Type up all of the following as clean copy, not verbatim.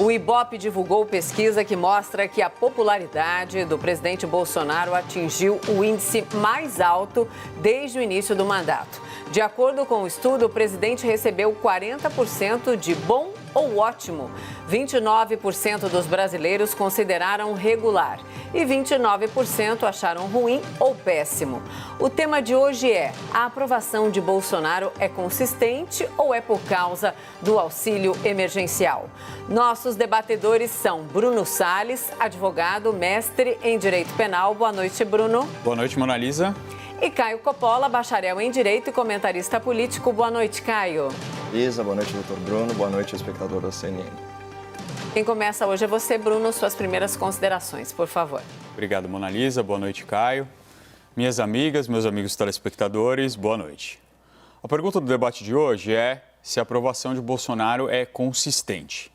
O Ibope divulgou pesquisa que mostra que a popularidade do presidente Bolsonaro atingiu o índice mais alto desde o início do mandato. De acordo com o estudo, o presidente recebeu 40% de bom ou ótimo. 29% dos brasileiros consideraram regular e 29% acharam ruim ou péssimo. O tema de hoje é: a aprovação de Bolsonaro é consistente ou é por causa do auxílio emergencial? Nossos debatedores são Bruno Salles, advogado, mestre em Direito Penal. Boa noite, Bruno. Boa noite, Mona Lisa. E Caio Coppola, bacharel em Direito e comentarista político. Boa noite, Caio. Lisa, boa noite, doutor Bruno. Boa noite, espectador da CNN. Quem começa hoje é você, Bruno. Suas primeiras considerações, por favor. Obrigado, Mona Lisa. Boa noite, Caio. Minhas amigas, meus amigos telespectadores, boa noite. A pergunta do debate de hoje é se a aprovação de Bolsonaro é consistente.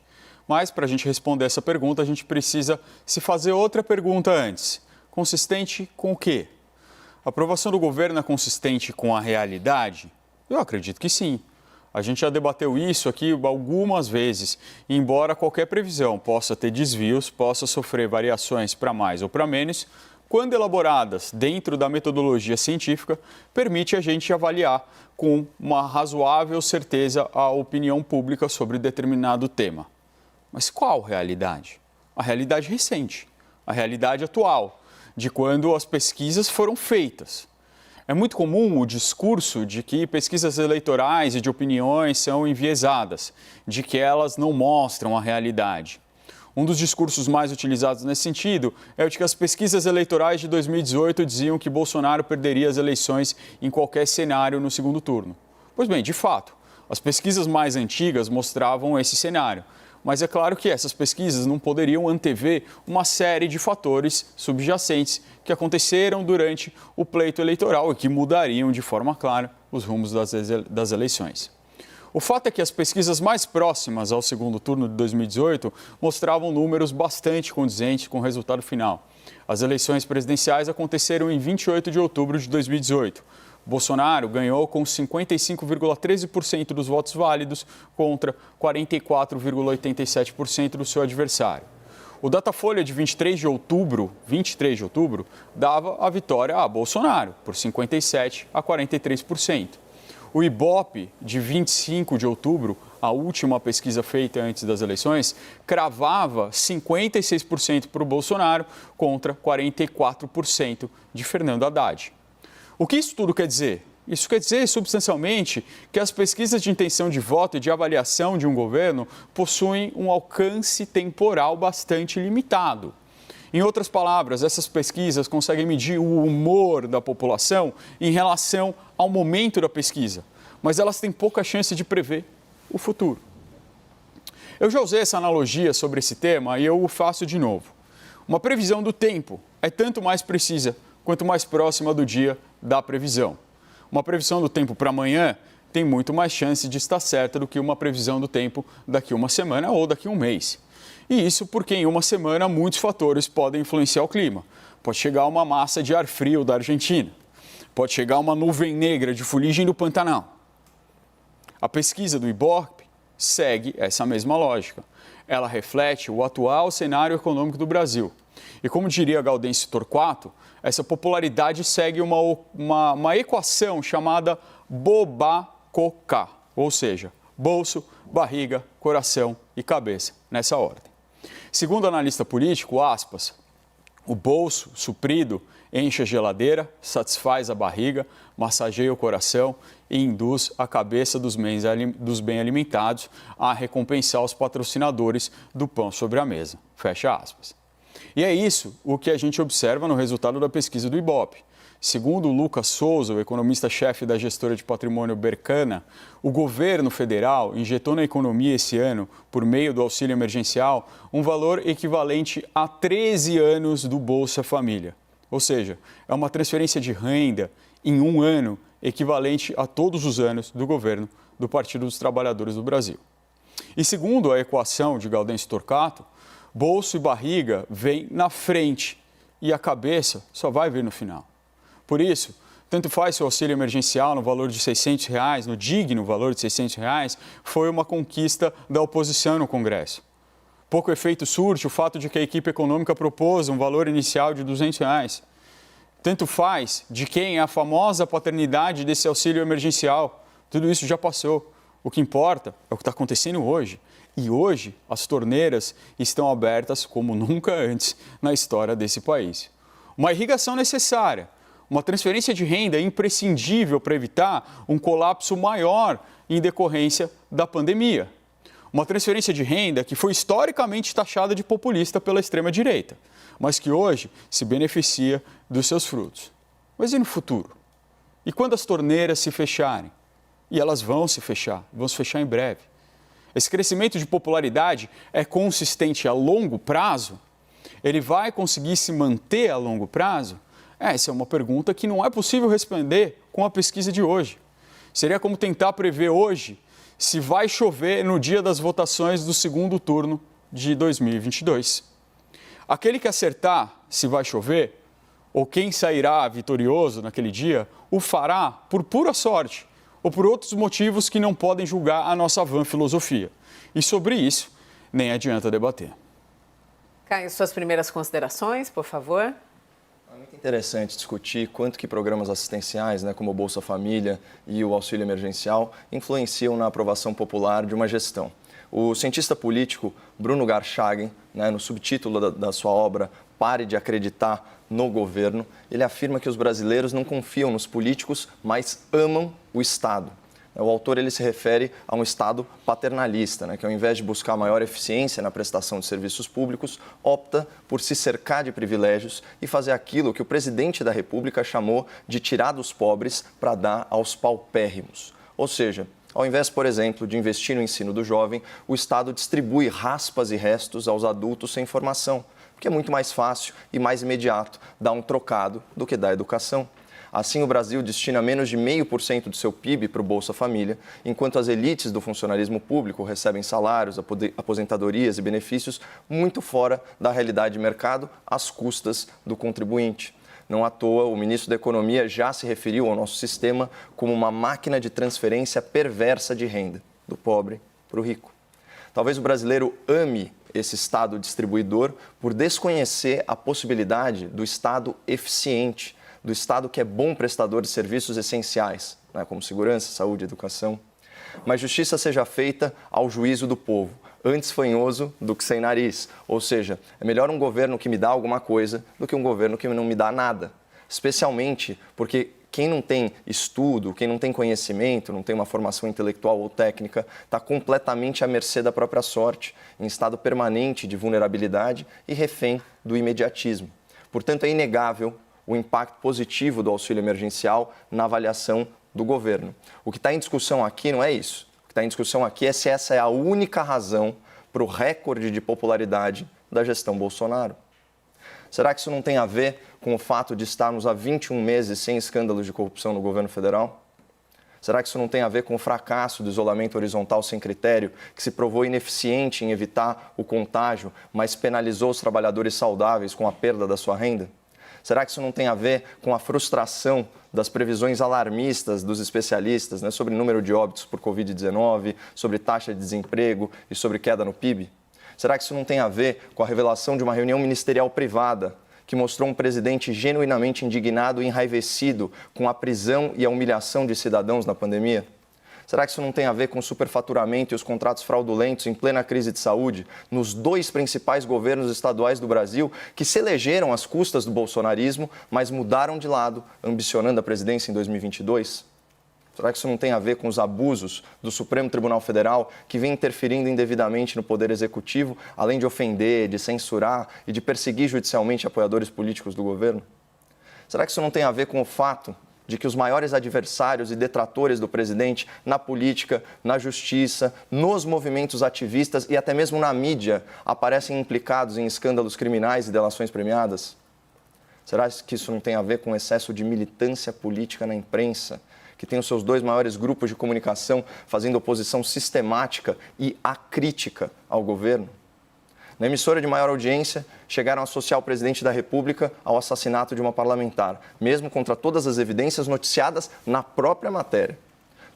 Mas, para a gente responder essa pergunta, a gente precisa se fazer outra pergunta antes. Consistente com o quê? A aprovação do governo é consistente com a realidade? Eu acredito que sim. A gente já debateu isso aqui algumas vezes. E embora qualquer previsão possa ter desvios, possa sofrer variações para mais ou para menos, quando elaboradas dentro da metodologia científica, permite a gente avaliar com uma razoável certeza a opinião pública sobre determinado tema. Mas qual realidade? A realidade recente, a realidade atual, de quando as pesquisas foram feitas. É muito comum o discurso de que pesquisas eleitorais e de opiniões são enviesadas, de que elas não mostram a realidade. Um dos discursos mais utilizados nesse sentido é o de que as pesquisas eleitorais de 2018 diziam que Bolsonaro perderia as eleições em qualquer cenário no segundo turno. Pois bem, de fato, as pesquisas mais antigas mostravam esse cenário. Mas é claro que essas pesquisas não poderiam antever uma série de fatores subjacentes que aconteceram durante o pleito eleitoral e que mudariam de forma clara os rumos das eleições. O fato é que as pesquisas mais próximas ao segundo turno de 2018 mostravam números bastante condizentes com o resultado final. As eleições presidenciais aconteceram em 28 de outubro de 2018. Bolsonaro ganhou com 55,13% dos votos válidos contra 44,87% do seu adversário. O Datafolha de 23 de outubro, dava a vitória a Bolsonaro por 57% a 43%. O Ibope de 25 de outubro, a última pesquisa feita antes das eleições, cravava 56% para o Bolsonaro contra 44% de Fernando Haddad. O que isso tudo quer dizer? Isso quer dizer, substancialmente, que as pesquisas de intenção de voto e de avaliação de um governo possuem um alcance temporal bastante limitado. Em outras palavras, essas pesquisas conseguem medir o humor da população em relação ao momento da pesquisa, mas elas têm pouca chance de prever o futuro. Eu já usei essa analogia sobre esse tema e eu o faço de novo. Uma previsão do tempo é tanto mais precisa quanto mais próxima do dia da previsão. Uma previsão do tempo para amanhã tem muito mais chance de estar certa do que uma previsão do tempo daqui a uma semana ou daqui a um mês. E isso porque em uma semana muitos fatores podem influenciar o clima. Pode chegar uma massa de ar frio da Argentina. Pode chegar uma nuvem negra de fuligem do Pantanal. A pesquisa do Ibope segue essa mesma lógica. Ela reflete o atual cenário econômico do Brasil. E como diria Gaudêncio Torquato, essa popularidade segue uma equação chamada BOBACOCA, ou seja, bolso, barriga, coração e cabeça, nessa ordem. Segundo o analista político, aspas, o bolso suprido enche a geladeira, satisfaz a barriga, massageia o coração e induz a cabeça dos bem alimentados a recompensar os patrocinadores do pão sobre a mesa, fecha aspas. E é isso o que a gente observa no resultado da pesquisa do Ibope. Segundo Lucas Souza, o economista-chefe da gestora de patrimônio Bercana, o governo federal injetou na economia esse ano, por meio do auxílio emergencial, um valor equivalente a 13 anos do Bolsa Família. Ou seja, é uma transferência de renda em um ano equivalente a todos os anos do governo do Partido dos Trabalhadores do Brasil. E segundo a equação de Gaudêncio Torquato, bolso e barriga vêm na frente e a cabeça só vai vir no final. Por isso, tanto faz se o auxílio emergencial no valor de R$ 600, no digno valor de R$ 600, foi uma conquista da oposição no Congresso. Pouco efeito surte o fato de que a equipe econômica propôs um valor inicial de R$ 200. Tanto faz de quem é a famosa paternidade desse auxílio emergencial. Tudo isso já passou. O que importa é o que está acontecendo hoje. E hoje as torneiras estão abertas como nunca antes na história desse país. Uma irrigação necessária, uma transferência de renda imprescindível para evitar um colapso maior em decorrência da pandemia. Uma transferência de renda que foi historicamente taxada de populista pela extrema-direita, mas que hoje se beneficia dos seus frutos. Mas e no futuro? E quando as torneiras se fecharem? E elas vão se fechar em breve. Esse crescimento de popularidade é consistente a longo prazo? Ele vai conseguir se manter a longo prazo? Essa é uma pergunta que não é possível responder com a pesquisa de hoje. Seria como tentar prever hoje se vai chover no dia das votações do segundo turno de 2022. Aquele que acertar se vai chover, ou quem sairá vitorioso naquele dia, o fará por pura sorte, ou por outros motivos que não podem julgar a nossa vã filosofia. E sobre isso, nem adianta debater. Caio, suas primeiras considerações, por favor. É muito interessante discutir quanto que programas assistenciais, como o Bolsa Família e o auxílio emergencial, influenciam na aprovação popular de uma gestão. O cientista político Bruno Garchagen, no subtítulo da sua obra Pare de Acreditar no Governo, ele afirma que os brasileiros não confiam nos políticos, mas amam o Estado. O autor ele se refere a um Estado paternalista, que ao invés de buscar maior eficiência na prestação de serviços públicos, opta por se cercar de privilégios e fazer aquilo que o presidente da República chamou de tirar dos pobres para dar aos paupérrimos. Ou seja, ao invés, por exemplo, de investir no ensino do jovem, o Estado distribui raspas e restos aos adultos sem formação, porque é muito mais fácil e mais imediato dar um trocado do que dar educação. Assim, o Brasil destina menos de 0,5% do seu PIB para o Bolsa Família, enquanto as elites do funcionalismo público recebem salários, aposentadorias e benefícios muito fora da realidade de mercado, às custas do contribuinte. Não à toa, o ministro da Economia já se referiu ao nosso sistema como uma máquina de transferência perversa de renda, do pobre para o rico. Talvez o brasileiro ame esse Estado distribuidor por desconhecer a possibilidade do Estado eficiente, do Estado que é bom prestador de serviços essenciais, como segurança, saúde, educação. Mas justiça seja feita ao juízo do povo, antes fanhoso do que sem nariz. Ou seja, é melhor um governo que me dá alguma coisa do que um governo que não me dá nada. Especialmente porque quem não tem estudo, quem não tem conhecimento, não tem uma formação intelectual ou técnica, está completamente à mercê da própria sorte, em estado permanente de vulnerabilidade e refém do imediatismo. Portanto, é inegável o impacto positivo do auxílio emergencial na avaliação do governo. O que está em discussão aqui não é isso. O que está em discussão aqui é se essa é a única razão para o recorde de popularidade da gestão Bolsonaro. Será que isso não tem a ver com o fato de estarmos há 21 meses sem escândalos de corrupção no governo federal? Será que isso não tem a ver com o fracasso do isolamento horizontal sem critério, que se provou ineficiente em evitar o contágio, mas penalizou os trabalhadores saudáveis com a perda da sua renda? Será que isso não tem a ver com a frustração das previsões alarmistas dos especialistas, sobre número de óbitos por Covid-19, sobre taxa de desemprego e sobre queda no PIB? Será que isso não tem a ver com a revelação de uma reunião ministerial privada que mostrou um presidente genuinamente indignado e enraivecido com a prisão e a humilhação de cidadãos na pandemia? Será que isso não tem a ver com o superfaturamento e os contratos fraudulentos em plena crise de saúde nos dois principais governos estaduais do Brasil que se elegeram às custas do bolsonarismo, mas mudaram de lado, ambicionando a presidência em 2022? Será que isso não tem a ver com os abusos do Supremo Tribunal Federal, que vem interferindo indevidamente no Poder Executivo, além de ofender, de censurar e de perseguir judicialmente apoiadores políticos do governo? Será que isso não tem a ver com o fato de que os maiores adversários e detratores do presidente na política, na justiça, nos movimentos ativistas e até mesmo na mídia aparecem implicados em escândalos criminais e delações premiadas? Será que isso não tem a ver com o excesso de militância política na imprensa, que tem os seus dois maiores grupos de comunicação fazendo oposição sistemática e acrítica ao governo? Na emissora de maior audiência, chegaram a associar o presidente da República ao assassinato de uma parlamentar, mesmo contra todas as evidências noticiadas na própria matéria.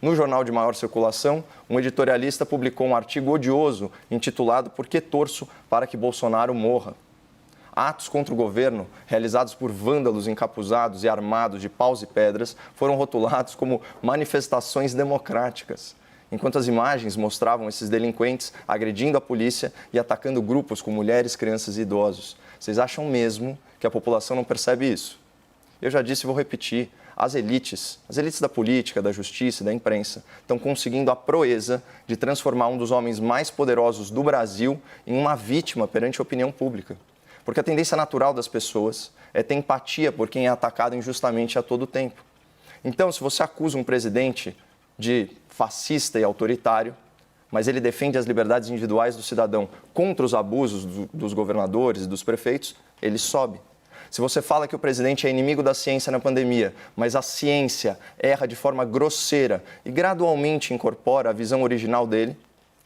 No jornal de maior circulação, um editorialista publicou um artigo odioso intitulado "Por que torço para que Bolsonaro morra?". Atos contra o governo, realizados por vândalos encapuzados e armados de paus e pedras, foram rotulados como manifestações democráticas, enquanto as imagens mostravam esses delinquentes agredindo a polícia e atacando grupos com mulheres, crianças e idosos. Vocês acham mesmo que a população não percebe isso? Eu já disse e vou repetir. As elites da política, da justiça e da imprensa estão conseguindo a proeza de transformar um dos homens mais poderosos do Brasil em uma vítima perante a opinião pública. Porque a tendência natural das pessoas é ter empatia por quem é atacado injustamente a todo tempo. Então, se você acusa um presidente de fascista e autoritário, mas ele defende as liberdades individuais do cidadão contra os abusos dos governadores e dos prefeitos, ele sobe. Se você fala que o presidente é inimigo da ciência na pandemia, mas a ciência erra de forma grosseira e gradualmente incorpora a visão original dele,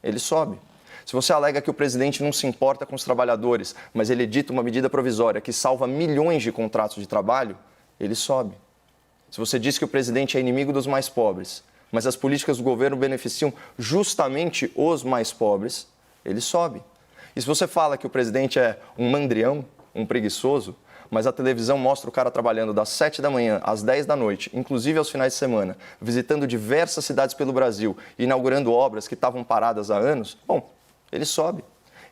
ele sobe. Se você alega que o presidente não se importa com os trabalhadores, mas ele edita uma medida provisória que salva milhões de contratos de trabalho, ele sobe. Se você diz que o presidente é inimigo dos mais pobres, mas as políticas do governo beneficiam justamente os mais pobres, ele sobe. E se você fala que o presidente é um mandrião, um preguiçoso, mas a televisão mostra o cara trabalhando das 7 da manhã às 10 da noite, inclusive aos finais de semana, visitando diversas cidades pelo Brasil e inaugurando obras que estavam paradas há anos, bom, ele sobe.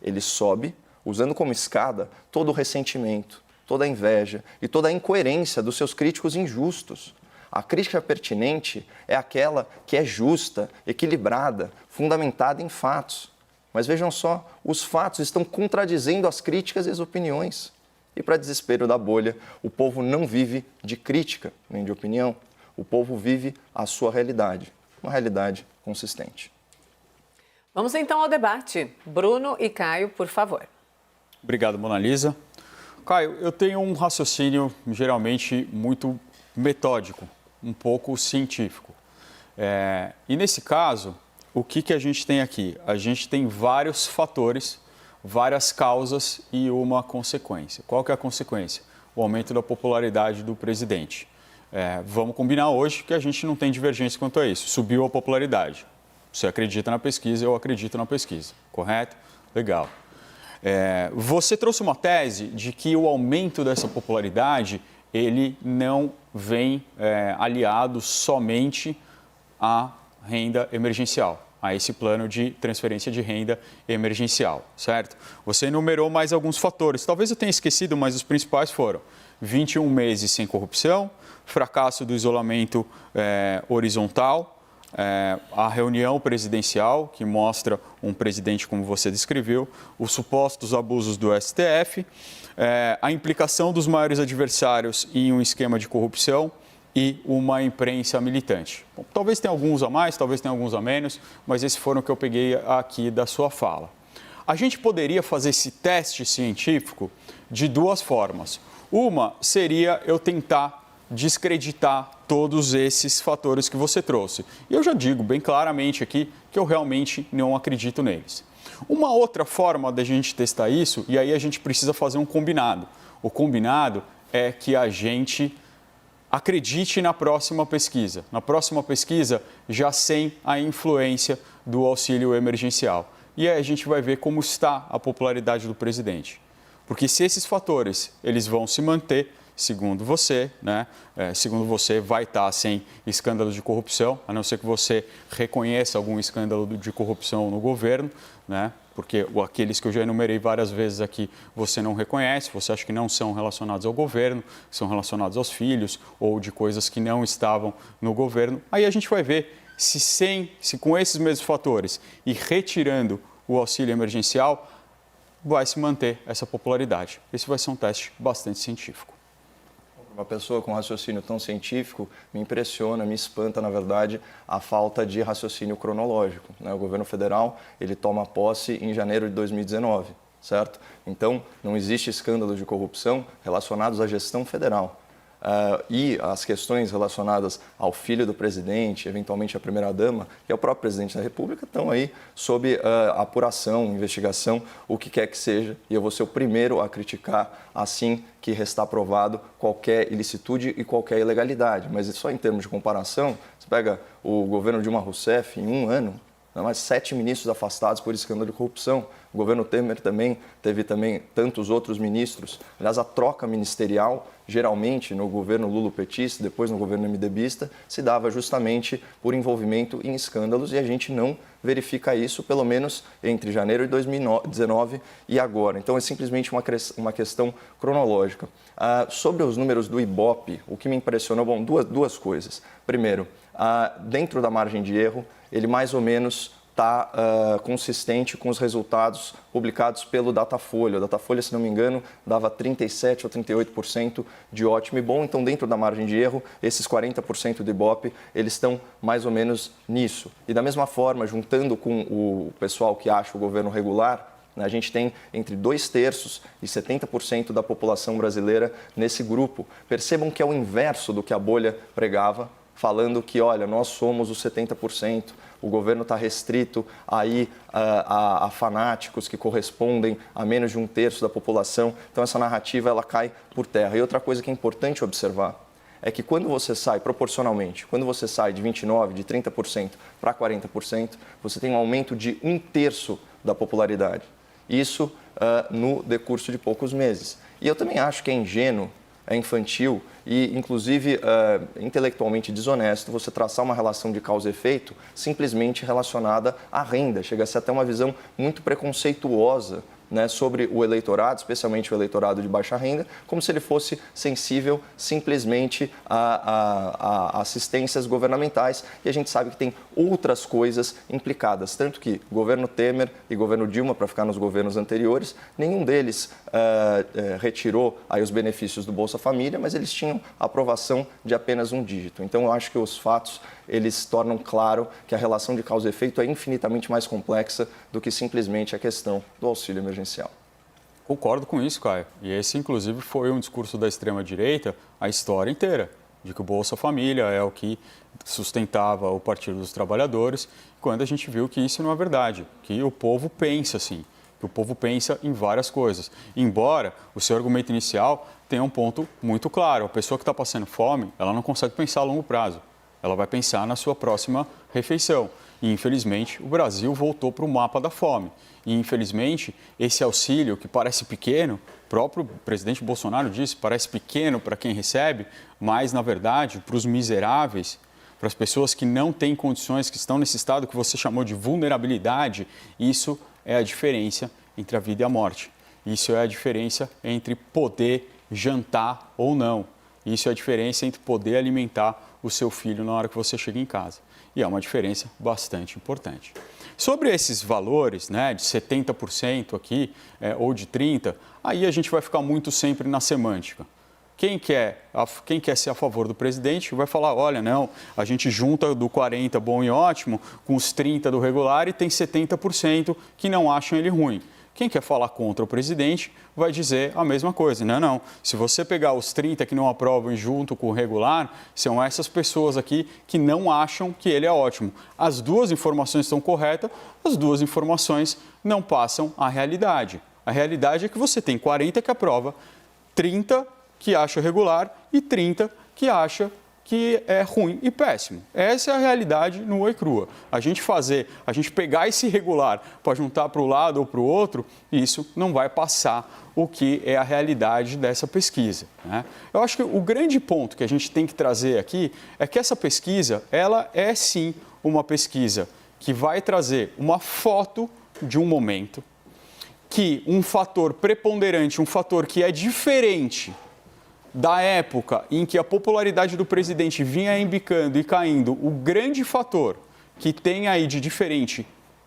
Ele sobe usando como escada todo o ressentimento, toda a inveja e toda a incoerência dos seus críticos injustos. A crítica pertinente é aquela que é justa, equilibrada, fundamentada em fatos. Mas vejam só, os fatos estão contradizendo as críticas e as opiniões. E, para desespero da bolha, o povo não vive de crítica nem de opinião. O povo vive a sua realidade, uma realidade consistente. Vamos então ao debate. Bruno e Caio, por favor. Obrigado, Mona Lisa. Caio, eu tenho um raciocínio geralmente muito metódico, um pouco científico. E nesse caso, o que a gente tem aqui? A gente tem vários fatores, várias causas e uma consequência. Qual que é a consequência? O aumento da popularidade do presidente. Vamos combinar hoje que a gente não tem divergência quanto a isso. Subiu a popularidade. Você acredita na pesquisa, eu acredito na pesquisa. Correto? Legal. Você trouxe uma tese de que o aumento dessa popularidade, ele não vem aliado somente à renda emergencial, a esse plano de transferência de renda emergencial, certo? Você enumerou mais alguns fatores. Talvez eu tenha esquecido, mas os principais foram 21 meses sem corrupção, fracasso do isolamento horizontal, a reunião presidencial, que mostra um presidente como você descreveu, os supostos abusos do STF, a implicação dos maiores adversários em um esquema de corrupção e uma imprensa militante. Bom, talvez tenha alguns a mais, talvez tenha alguns a menos, mas esses foram que eu peguei aqui da sua fala. A gente poderia fazer esse teste científico de duas formas. Uma seria eu tentar descreditar todos esses fatores que você trouxe. E eu já digo bem claramente aqui que eu realmente não acredito neles. Uma outra forma da gente testar isso, e aí a gente precisa fazer um combinado. O combinado é que a gente acredite na próxima pesquisa. Na próxima pesquisa, já sem a influência do auxílio emergencial. E aí a gente vai ver como está a popularidade do presidente. Porque se esses fatores eles vão se manter, segundo você, segundo você, vai estar sem escândalos de corrupção, a não ser que você reconheça algum escândalo de corrupção no governo, porque aqueles que eu já enumerei várias vezes aqui você não reconhece, você acha que não são relacionados ao governo, são relacionados aos filhos ou de coisas que não estavam no governo. Aí a gente vai ver se com esses mesmos fatores e retirando o auxílio emergencial, vai se manter essa popularidade. Esse vai ser um teste bastante científico. Uma pessoa com raciocínio tão científico me impressiona, me espanta, na verdade, a falta de raciocínio cronológico. O governo federal ele toma posse em janeiro de 2019, certo? Então, não existe escândalo de corrupção relacionados à gestão federal. e as questões relacionadas ao filho do presidente, eventualmente a primeira-dama e ao próprio presidente da República estão aí sob apuração, investigação, o que quer que seja. E eu vou ser o primeiro a criticar assim que restar provado qualquer ilicitude e qualquer ilegalidade. Mas só em termos de comparação, você pega o governo Dilma Rousseff em um ano, mais 7 ministros afastados por escândalo de corrupção. O governo Temer também teve tantos outros ministros. Aliás, a troca ministerial, geralmente no governo lulopetista, depois no governo MDBista, se dava justamente por envolvimento em escândalos e a gente não verifica isso, pelo menos entre janeiro de 2019 e agora. Então, é simplesmente uma questão cronológica. Sobre os números do Ibope, o que me impressionou, duas coisas. Primeiro, dentro da margem de erro, ele mais ou menos está consistente com os resultados publicados pelo Datafolha. O Datafolha, se não me engano, dava 37% ou 38% de ótimo e bom. Então, dentro da margem de erro, esses 40% do Ibope, eles estão mais ou menos nisso. E da mesma forma, juntando com o pessoal que acha o governo regular, a gente tem entre 2/3 e 70% da população brasileira nesse grupo. Percebam que é o inverso do que a bolha pregava, falando que, olha, nós somos os 70%, o governo está restrito aí a fanáticos que correspondem a menos de 1/3 da população. Então, essa narrativa ela cai por terra. E outra coisa que é importante observar é que quando você sai proporcionalmente, quando você sai de 29%, de 30% para 40%, você tem um aumento de 1/3 da popularidade. Isso no decurso de poucos meses. E eu também acho que é ingênuo, é infantil e, inclusive, intelectualmente desonesto você traçar uma relação de causa e efeito simplesmente relacionada à renda. Chega a ser até uma visão muito preconceituosa, né, sobre o eleitorado, especialmente o eleitorado de baixa renda, como se ele fosse sensível simplesmente a assistências governamentais. E a gente sabe que tem outras coisas implicadas, tanto que governo Temer e governo Dilma, para ficar nos governos anteriores, nenhum deles retirou aí os benefícios do Bolsa Família, mas eles tinham aprovação de apenas um dígito. Então, eu acho que os fatos eles tornam claro que a relação de causa e efeito é infinitamente mais complexa do que simplesmente a questão do auxílio emergencial. Concordo com isso, Caio. E esse, inclusive, foi um discurso da extrema-direita a história inteira, de que o Bolsa Família é o que sustentava o Partido dos Trabalhadores, quando a gente viu que isso não é verdade, que o povo pensa assim, que o povo pensa em várias coisas. Embora o seu argumento inicial tenha um ponto muito claro, a pessoa que está passando fome, ela não consegue pensar a longo prazo. Ela vai pensar na sua próxima refeição. E, infelizmente, o Brasil voltou para o mapa da fome. E, infelizmente, esse auxílio, que parece pequeno, o próprio presidente Bolsonaro disse, parece pequeno para quem recebe, mas, na verdade, para os miseráveis, para as pessoas que não têm condições, que estão nesse estado que você chamou de vulnerabilidade, isso é a diferença entre a vida e a morte. Isso é a diferença entre poder jantar ou não. Isso é a diferença entre poder alimentar o seu filho na hora que você chega em casa. E é uma diferença bastante importante. Sobre esses valores, né, de 70% aqui ou de 30%, aí a gente vai ficar muito sempre na semântica. Quem quer ser a favor do presidente vai falar, olha, não, a gente junta do 40% bom e ótimo com os 30% do regular e tem 70% que não acham ele ruim. Quem quer falar contra o presidente vai dizer a mesma coisa. Não. Se você pegar os 30 que não aprovam junto com o regular, são essas pessoas aqui que não acham que ele é ótimo. As duas informações estão corretas, as duas informações não passam a realidade. A realidade é que você tem 40 que aprova, 30 que acha regular e 30 que acha que é ruim e péssimo. Essa é a realidade nua e crua. A gente pegar esse regular para juntar para o lado ou para o outro, isso não vai passar o que é a realidade dessa pesquisa, né? Eu acho que o grande ponto que a gente tem que trazer aqui é que essa pesquisa, ela é sim uma pesquisa que vai trazer uma foto de um momento, que um fator preponderante, um fator que é diferente da época em que a popularidade do presidente vinha embicando e caindo, o grande fator que tem aí de diferente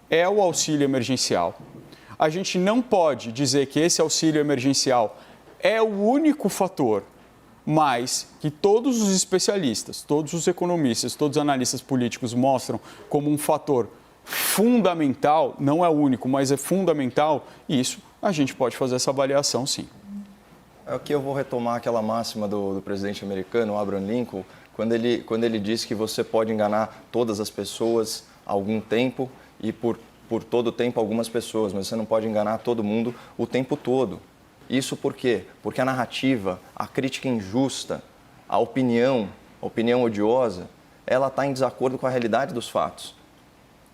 é o auxílio emergencial. A gente não pode dizer que esse auxílio emergencial é o único fator, mas que todos os especialistas, todos os economistas, todos os analistas políticos mostram como um fator fundamental, não é o único, mas é fundamental, e isso a gente pode fazer essa avaliação sim. Aqui eu vou retomar aquela máxima do presidente americano, Abraham Lincoln, quando ele diz que você pode enganar todas as pessoas há algum tempo e por todo o tempo algumas pessoas, mas você não pode enganar todo mundo o tempo todo. Isso por quê? Porque a narrativa, a crítica injusta, a opinião odiosa, ela está em desacordo com a realidade dos fatos.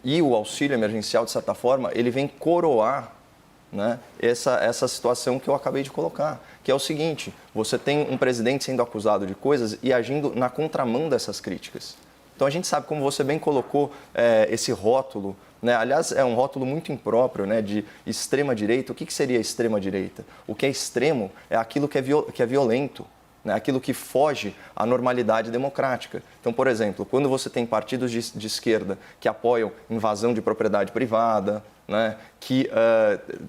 E o auxílio emergencial, de certa forma, ele vem coroar, né, essa situação que eu acabei de colocar, que é o seguinte: você tem um presidente sendo acusado de coisas e agindo na contramão dessas críticas. Então a gente sabe, como você bem colocou, esse rótulo, né? Aliás, é um rótulo muito impróprio, né, de extrema-direita. O que seria extrema-direita? O que é extremo é aquilo que é violento, né? Aquilo que foge à normalidade democrática. Então, por exemplo, quando você tem partidos de esquerda que apoiam invasão de propriedade privada, né, que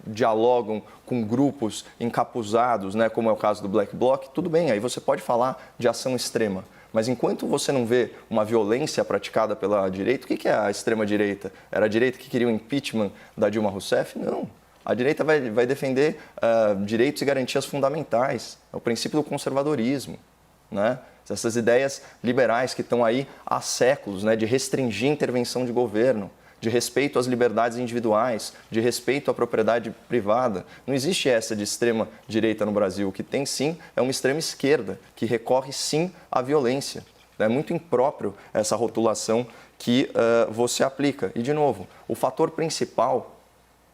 dialogam com grupos encapuzados, né, como é o caso do Black Bloc, tudo bem, aí você pode falar de ação extrema. Mas enquanto você não vê uma violência praticada pela direita, o que é a extrema-direita? Era a direita que queria o impeachment da Dilma Rousseff? Não. A direita vai defender direitos e garantias fundamentais, é o princípio do conservadorismo, né? Essas ideias liberais que estão aí há séculos, né, de restringir a intervenção de governo, de respeito às liberdades individuais, de respeito à propriedade privada. Não existe essa de extrema direita no Brasil. O que tem, sim, é uma extrema esquerda, que recorre, sim, à violência. É muito impróprio essa rotulação que você aplica. E, de novo, o fator principal,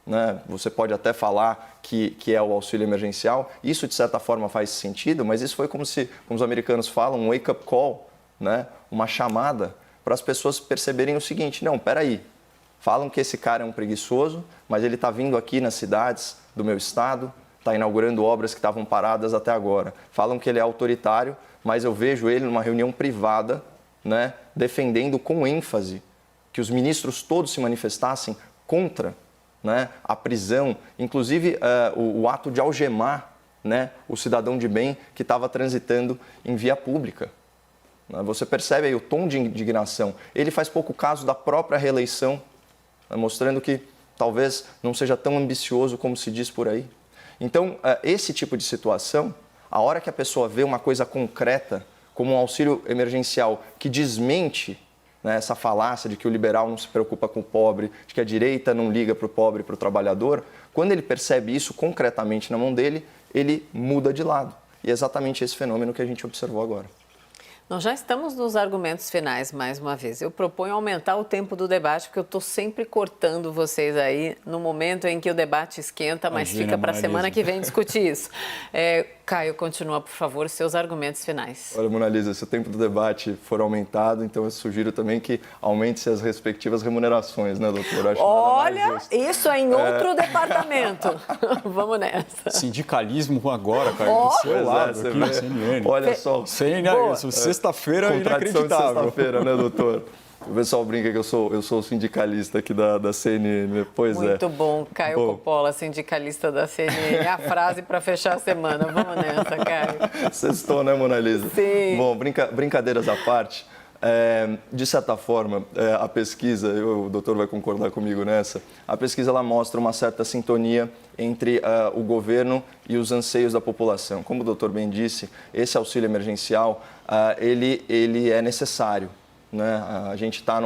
né, você pode até falar que é o auxílio emergencial, isso, de certa forma, faz sentido, mas isso foi como os americanos falam, um wake-up call, né, uma chamada para as pessoas perceberem o seguinte: não, peraí, falam que esse cara é um preguiçoso, mas ele está vindo aqui nas cidades do meu estado, está inaugurando obras que estavam paradas até agora. Falam que ele é autoritário, mas eu vejo ele numa reunião privada, né, defendendo com ênfase que os ministros todos se manifestassem contra, né, a prisão, inclusive o ato de algemar, né, o cidadão de bem que estava transitando em via pública. Você percebe aí o tom de indignação. Ele faz pouco caso da própria reeleição, mostrando que talvez não seja tão ambicioso como se diz por aí. Então, esse tipo de situação, a hora que a pessoa vê uma coisa concreta, como um auxílio emergencial que desmente, né, essa falácia de que o liberal não se preocupa com o pobre, de que a direita não liga para o pobre e para o trabalhador, quando ele percebe isso concretamente na mão dele, ele muda de lado. E é exatamente esse fenômeno que a gente observou agora. Nós já estamos nos argumentos finais, mais uma vez. Eu proponho aumentar o tempo do debate, porque eu estou sempre cortando vocês aí no momento em que o debate esquenta, mas fica para a semana que vem discutir isso. Caio, continua, por favor, seus argumentos finais. Olha, Mona Lisa, se o tempo do debate for aumentado, então eu sugiro também que aumente-se as respectivas remunerações, né, doutor? Acho olha, isso é em outro departamento. Vamos nessa. Sindicalismo agora, Caio, do seu lado, aqui na CNN. Olha só. Sexta-feira é inacreditável. De sexta-feira, né, doutor? O pessoal brinca que eu sou o sindicalista aqui da CNN. Pois Muito bom, Caio Coppola, sindicalista da CNN. A frase para fechar a semana. Vamos nessa, Caio. Sextou, né, Mona Lisa? Sim. Bom, brincadeiras à parte. De certa forma, a pesquisa, o doutor vai concordar comigo nessa, a pesquisa ela mostra uma certa sintonia entre o governo e os anseios da população. Como o doutor bem disse, esse auxílio emergencial, ele é necessário. Né? A gente está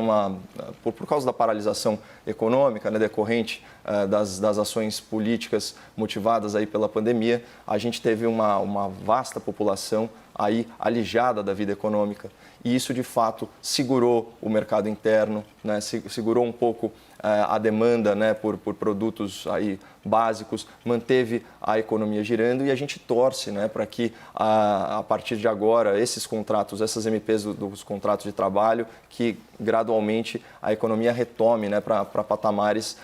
por causa da paralisação econômica, né, decorrente das ações políticas motivadas aí pela pandemia, a gente teve uma vasta população aí alijada da vida econômica e isso de fato segurou o mercado interno, né, segurou um pouco a demanda, né, por produtos aí básicos, manteve a economia girando e a gente torce, né, para que a partir de agora esses contratos, essas MPs dos contratos de trabalho, que gradualmente a economia retome, né, para patamares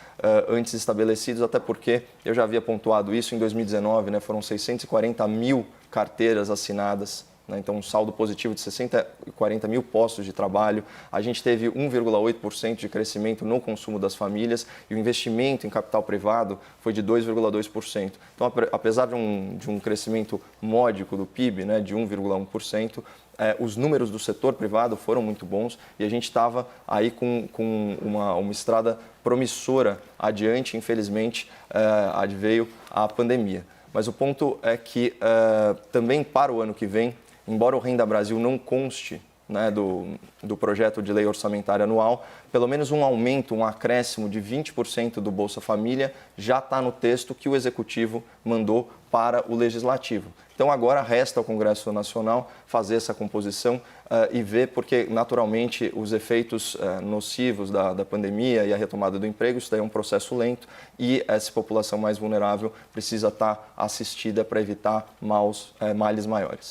antes estabelecidos, até porque eu já havia pontuado isso em 2019, né, foram 640 mil carteiras assinadas. Então, um saldo positivo de 640 mil postos de trabalho. A gente teve 1,8% de crescimento no consumo das famílias e o investimento em capital privado foi de 2,2%. Então, apesar de um crescimento módico do PIB, né, de 1,1%, os números do setor privado foram muito bons e a gente estava aí com uma estrada promissora adiante. Infelizmente, adveio a pandemia. Mas o ponto é que também para o ano que vem, embora o Renda Brasil não conste, né, do projeto de lei orçamentária anual, pelo menos um aumento, um acréscimo de 20% do Bolsa Família já está no texto que o Executivo mandou para o Legislativo. Então agora resta ao Congresso Nacional fazer essa composição e ver, porque naturalmente os efeitos nocivos da pandemia e a retomada do emprego, isso daí é um processo lento e essa população mais vulnerável precisa estar assistida para evitar males maiores.